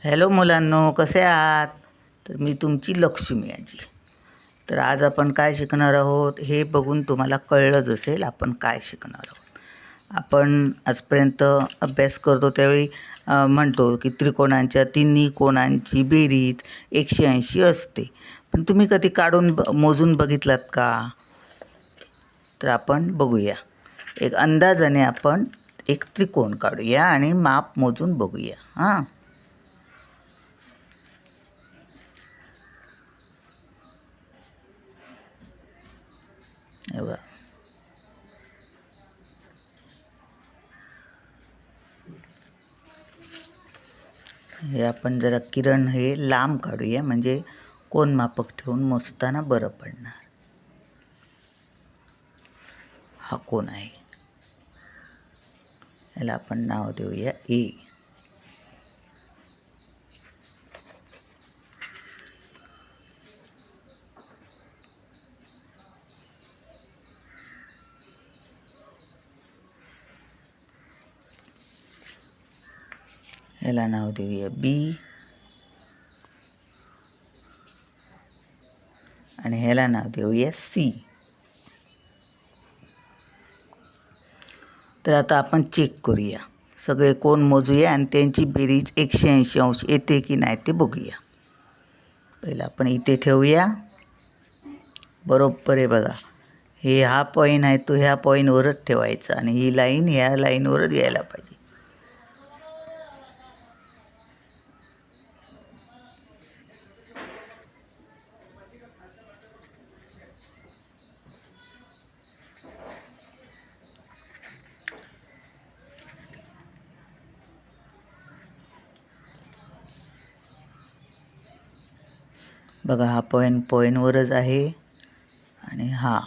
Hello मुलांनो, कसे आहात? तर मी तुमची लक्ष्मी आजी. तर आज आपण काय शिकणार आहोत हे बघून तुम्हाला कळलंच असेल आपण काय शिकणार आहोत. आपण आजपर्यंत अभ्यास करतो त्यावेळी म्हणतो की त्रिकोणांच्या तिन्ही कोणांची बेरीज 180 असते. पण तुम्ही कधी काढून मोजून बघितलात का? तर आपण बघूया. एक अंदाजाने आपण एक त्रिकोण काढूया आणि माप मोजून बघूया. हां, हे बघा. हे आपण जरा किरण हे लांब काढूया, म्हणजे कोण मापक ठेवून मोजताना बरं पडणार. हा कोण आहे, याला आपण नाव देऊया ए. याला नाव देऊया बी. आणि ह्याला नाव देऊया सी. तर आता आपण चेक करूया, सगळे कोण मोजूया आणि त्यांची बेरीज 180 अंश येते की नाही ते बघूया. पहिलं आपण इथे ठेवूया. बरोबर आहे बघा. हा पॉईंट आहे तो ह्या पॉईंटवरच ठेवायचा आणि ही लाईन ह्या लाईनवरच यायला पाहिजे. बघा, हा पॉईंटवरच आहे आणि हा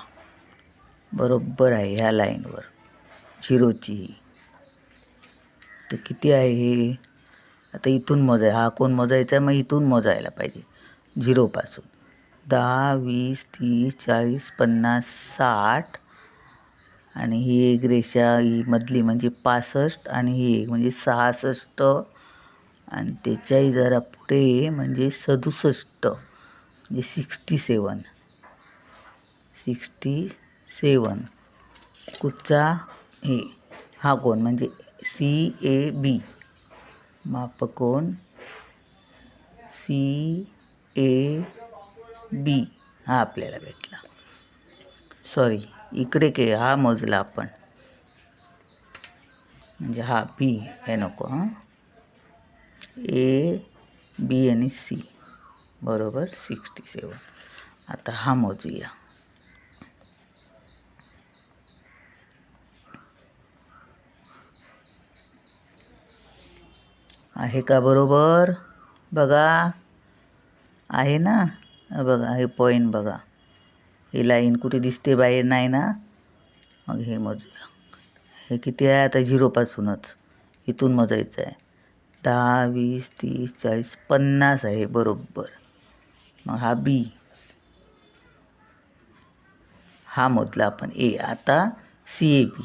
बरोबर आहे ह्या लाईनवर झिरोची. तर किती आहे हे? आता इथून हा कोण मोजायचा, मग इथून मोजायला पाहिजे झिरोपासून. 10, 20, 30, 40, 50, 60 आणि ही एक रेषा ही मधली म्हणजे 65 आणि ही एक म्हणजे 66 आणि त्याच्याही जरा पुढे म्हणजे 67 म्हणजे 67 कुठचा हे हा कोण म्हणजे CAB मापकोन CAB हा आपल्याला भेटला. सॉरी, इकडे हा मोजला आपण, म्हणजे हा बी हे नको. AB आणि C बरोबर 67. आता हा मोजूया. आहे का बरोबर? बघा, आहे ना. बघा हे पॉईंट बघा, ही लाईन कुठे दिसते बाहेर नाही ना. मग हे मोजूया. हे किती आहे? आता झिरोपासूनच इथून मोजायचं आहे. 10, 20, 30, 40, 50 आहे बरोबर. मग हा बी हा मोजला आपण ए. आता CAB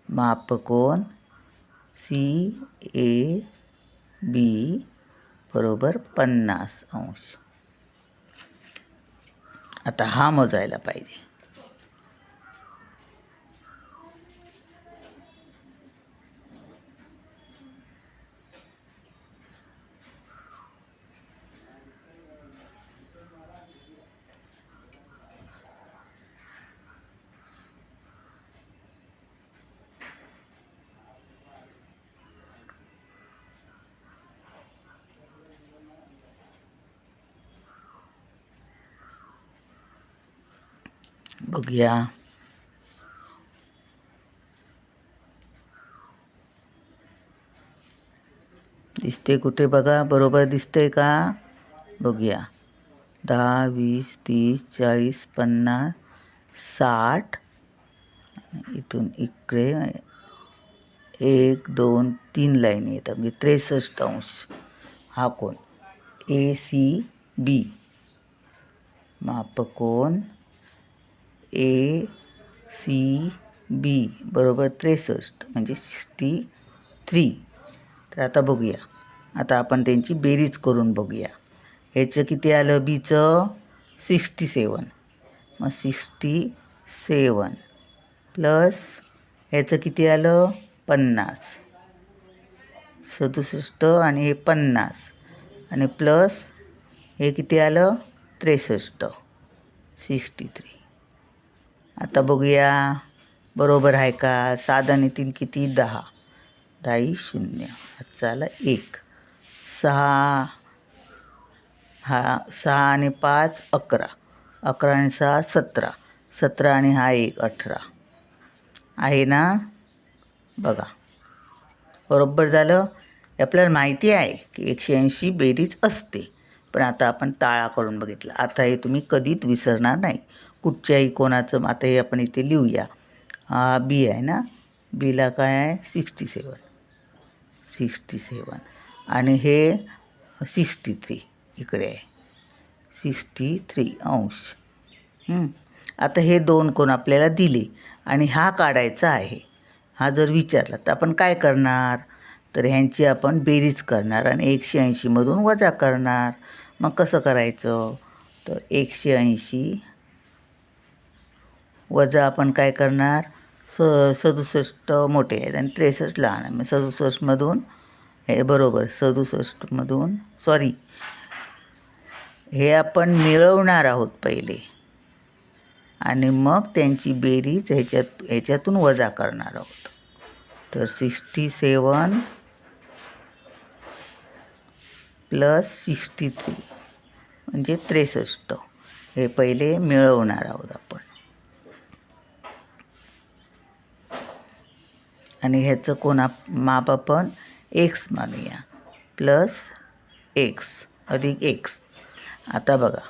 मापकोन CAB बरोबर 50 अंश. आता हा मोजायला पाहिजे. बघूया. दिसते कुठे? बघा, बरोबर दिसतंय का? बघूया. 10, 20, 30, 40, 50, 60 इथून इकडे 1, 2, 3 लाईन येतात म्हणजे 63 अंश. हा कोण ACB मापकोन ACB बरोबर 63 म्हणजे 63. तर आता बघूया, आता आपण त्यांची बेरीज करून बघूया. ह्याचं किती आलं बीचं 67. मग 67 प्लस ह्याचं किती आलं 50. 67 आणि हे 50 आणि प्लस हे किती आलं 63. 63. आता बघूया बरोबर आहे का. 7 आणि 3 किती 10. 10 0. आजचा आला 1. 6 हा 6 आणि 5 11. 11 आणि 6 17. 17 आणि हा 1 18 आहे ना. बघा बरोबर झालं. आपल्याला माहिती आहे की 180 बेरीज असते, पण आता आपण ताळा करून बघितला. आता हे तुम्ही कधीच विसरणार नाही कुठच्याही कोणाचं. आता हे आपण इथे लिहूया. हा बी आहे ना, बीला काय आहे 67. 67 आणि हे 63 इकडे आहे 63 अंश. आता हे दोन कोण आपल्याला दिले आणि हा काढायचा आहे. हा जर विचारला तर आपण काय करणार, तर ह्यांची आपण बेरीज करणार आणि 180मधून वजा करणार. मग कसं करायचं, तर 180 वजा आपण काय करणार 67 मोठे आहेत आणि 63 लहान आहे. मग 67मधून हे बरोबर 67मधून हे आपण मिळवणार आहोत पहिले आणि मग त्यांची बेरीज ह्याच्यातून वजा करणार आहोत. तर 67 प्लस 63 म्हणजे 63 हे पहिले मिळवणार आहोत आपण. आणि ह्याचं माप आपण एक्स मानूया. प्लस एक्स अधिक एक्स. आता बघा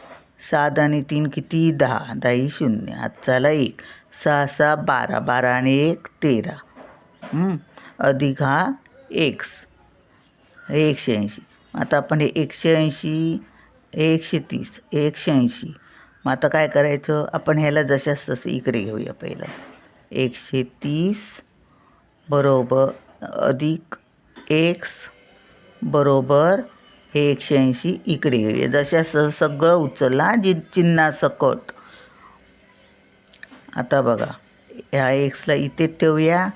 7 आणि 3 किती 10. 10 0. आजचा आला 1. 6 6 12. 12 आणि 1 13. अधिक हा एक्स 180. आता आपण हे 180 130 180. मग आता काय करायचं, आपण ह्याला जशाच तसं इकडे घेऊया. पहिलं 130 बरोबर अधिक एक्स बरोबर हे 180 इकडे घेऊया. जशाच सगळं उचलला चिन्हासकट. आता बघा ह्या एक्सला इथे ठेवूया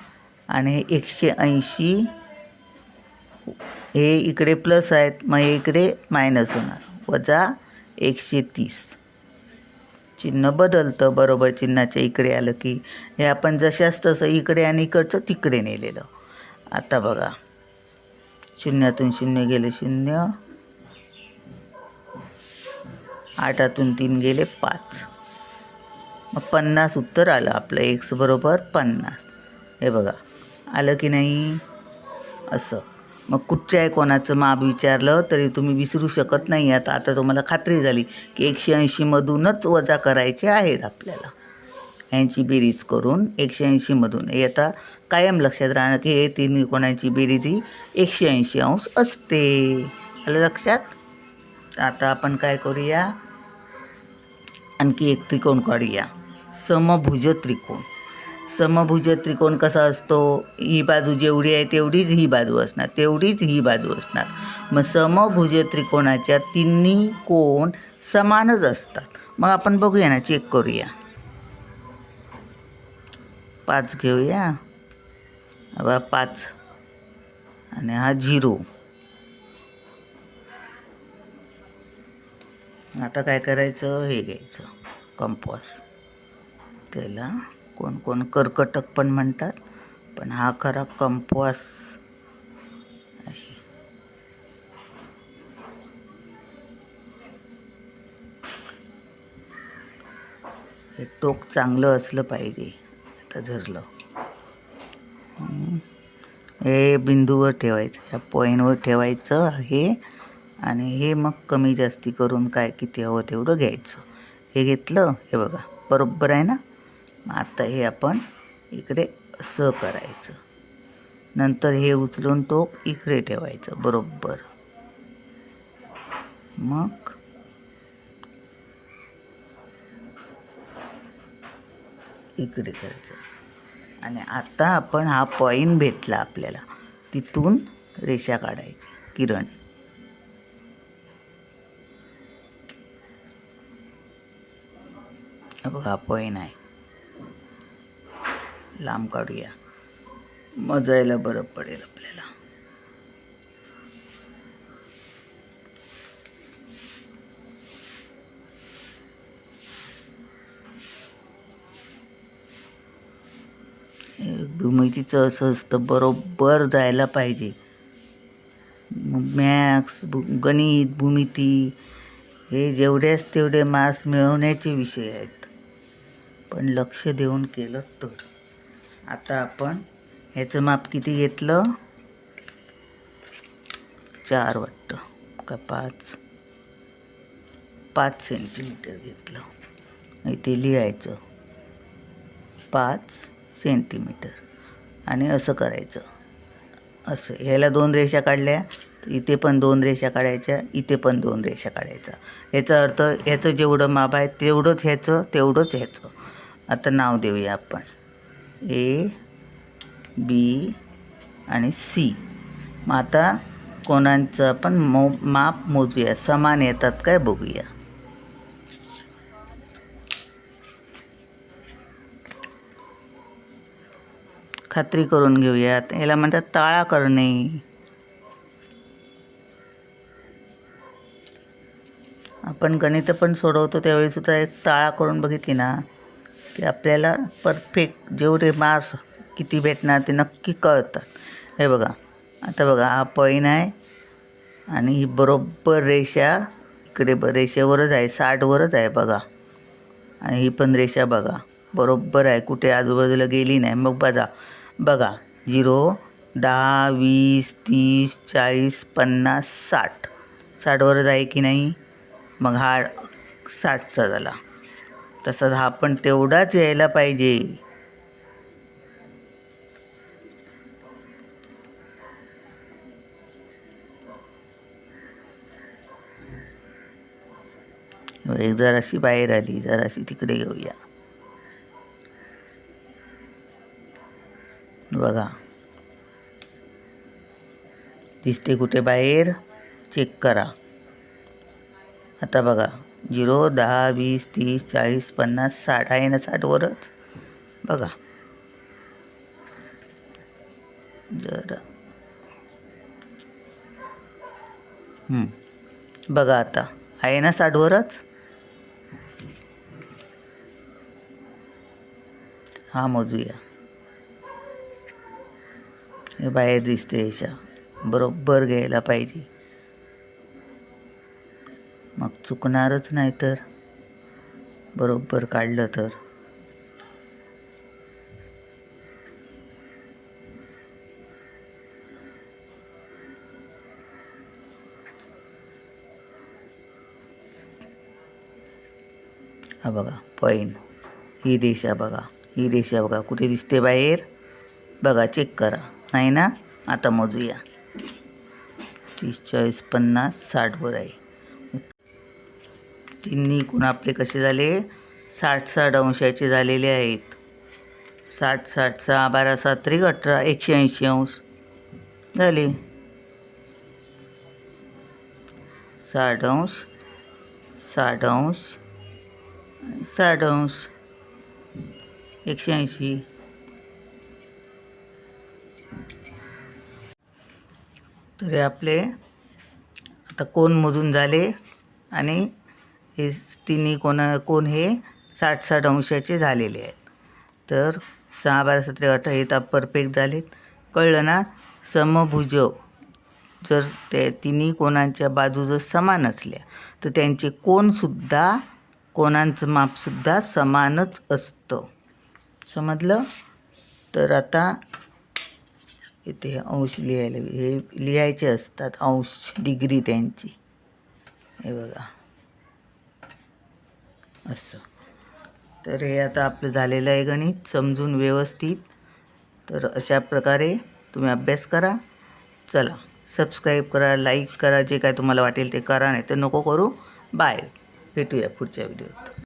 आणि हे 180 हे इकडे प्लस आहेत, मग हे इकडे मायनस होणार. वजा 130. चिन्ह बदलतं बरोबर. चिन्हाच्या इकडे आलं की हे आपण जशाच तसं इकडे आणि इकडचं तिकडे नेलेलं. आता बघा शून्यातून शून्य गेले 0. 8तून 3 गेले 5. मग 50 उत्तर आलं आपलं. एक्स बरोबर 50. हे बघा आलं की नाही असं. मग कुठच्याही कोणाचं माप विचारलं तरी तुम्ही विसरू शकत नाही. आता तुम्हाला खात्री झाली की 180मधूनच वजा करायचे आहेत आपल्याला. ह्यांची बेरीज करून 180मधून हे आता कायम लक्षात राहणं की हे तिन्ही कोणाची बेरीज ही 180 अंश असते. आलं लक्षात. आता आपण काय करूया, आणखी एक त्रिकोण काढूया. समभुज त्रिकोण. समभुज त्रिकोण कसा असतो, ही बाजू जेवढी आहे तेवढीच ही बाजू असणार, तेवढीच ही बाजू असणार. मग समभुज त्रिकोणाच्या तिन्ही कोण समानच असतात. मग आपण बघूया ना, चेक करूया. 5 घेऊया. 5 आणि हा 0. आता काय करायचं, हे घ्यायचं कंपास. त्याला कोण कोण कर्कटक पण म्हणतात, पण हा खरा कंपास आहे. हे टोक चांगलं असलं पाहिजे. आता झरलं हे बिंदूवर ठेवायचं, ह्या पॉईंटवर ठेवायचं आहे आणि हे मग कमी जास्ती करून काय किती हवं तेवढं घ्यायचं. हे घेतलं, हे बघा बरोबर आहे ना. आता हे आपण इकडे असं करायचं. नंतर हे उचलून टोक इकडे ठेवायचं बरोबर. मग इकडे करायचं आणि आता आपण हा पॉईंट भेटला आपल्याला, तिथून रेषा काढायची किरण. बघा पॉईंट आहे, लांब काढूया, मोजायला बरं पडेल आपल्याला. भूमितीचं असं असतं, बरोबर जायला पाहिजे. मॅथ्स, गणित, भूमिती हे जेवढेच तेवढे मार्क्स मिळवण्याचे विषय आहेत, पण लक्ष देऊन केलं तर. आता आपण ह्याचं माप किती घेतलं? 4 वाटतं का 5 सेंटीमीटर घेतलं. इथे लिहायचं 5 सेंटीमीटर आणि असं करायचं. असं ह्याला 2 रेषा काढल्या, इथे पण 2 रेषा काढायच्या, इथे पण 2 रेषा काढायचा. याचा अर्थ ह्याचं जेवढं माप आहे तेवढंच ह्याचं, तेवढंच ह्याचं. आता नाव देऊया आपण A, B आणि C. मग आता कोणांचं आपण माप मोजूया, समान येतात काय बघूया. खात्री करून घेऊयात. याला म्हणतात ताळा करणे. आपण गणित पण सोडवतो त्यावेळी सुद्धा एक ताळा करून बघितली ना की आपल्याला परफेक्ट जेवढे मार्क्स किती भेटणार ते नक्की कळतात. हे बघा, आता बघा हा पॉईंट आहे आणि ही बरोबर रेषा इकडे रेषेवरच आहे, 60वरच आहे बघा. आणि ही पण रेषा बघा बरोबर आहे, कुठे आजूबाजूला गेली नाही. मग बघा 0, 10, 20, 30, 40, 50, 60, 60वरच आहे की नाही. मग हा 60चा झाला. तसंच हा पण तेवढाच यायला पाहिजे. एक जराशी बाहेर आली, जराशी तिकडे घेऊया. बघा दिसते कुठे बाहेर, चेक करा. आता बघा 0, 10, 20, 30, 40, 50, 60 आहे ना, 60वरच बघा. जरा बघा आता आहे ना 60वरच. हा मोजूया. हे बाहेर दिसते रेषा, बरोबर घ्यायला पाहिजे, मग चुकणारच नाही. तर बरोबर काढलं तर हा बघा पॉईंट, ही रेषा बघा, ही रेषा बघा कुठे दिसते बाहेर. बघा चेक करा, नाही ना. आता मोजूया. 30, 40, 50, 60वर आहे. तिन्ही कोण आपले कसे झाले, 60-60 अंशाचे झालेले आहेत. 60-60, 6, 12, 7, 18, 180 अंश झाले. 60 अंश, 60 अंश, 60 अंश, 180. तर हे आपले आता कोण मोजून झाले आणि हे तिन्ही कोण हे 60-60 अंशाचे झालेले आहेत. तर 6, 12, 17, 18 हे तर परफेक्ट झालेत. कळलं ना. समभुज जर ते तिन्ही कोणांच्या बाजू जर समान असल्या तर त्यांचे कोणांचं मापसुद्धा समानच असतं. समजलं. तर आता इथे अंश लिहायला, हे लिहायचे असतात अंश, डिग्री त्यांची. हे बघा असं. तर हे आता आपलं झालेलं आहे गणित समजून व्यवस्थित. तर अशा प्रकारे तुम्ही अभ्यास करा. चला सबस्क्राईब करा, लाईक करा, जे काय तुम्हाला वाटेल ते करा, नाही तर नको करू. बाय, भेटूया पुढच्या व्हिडिओत.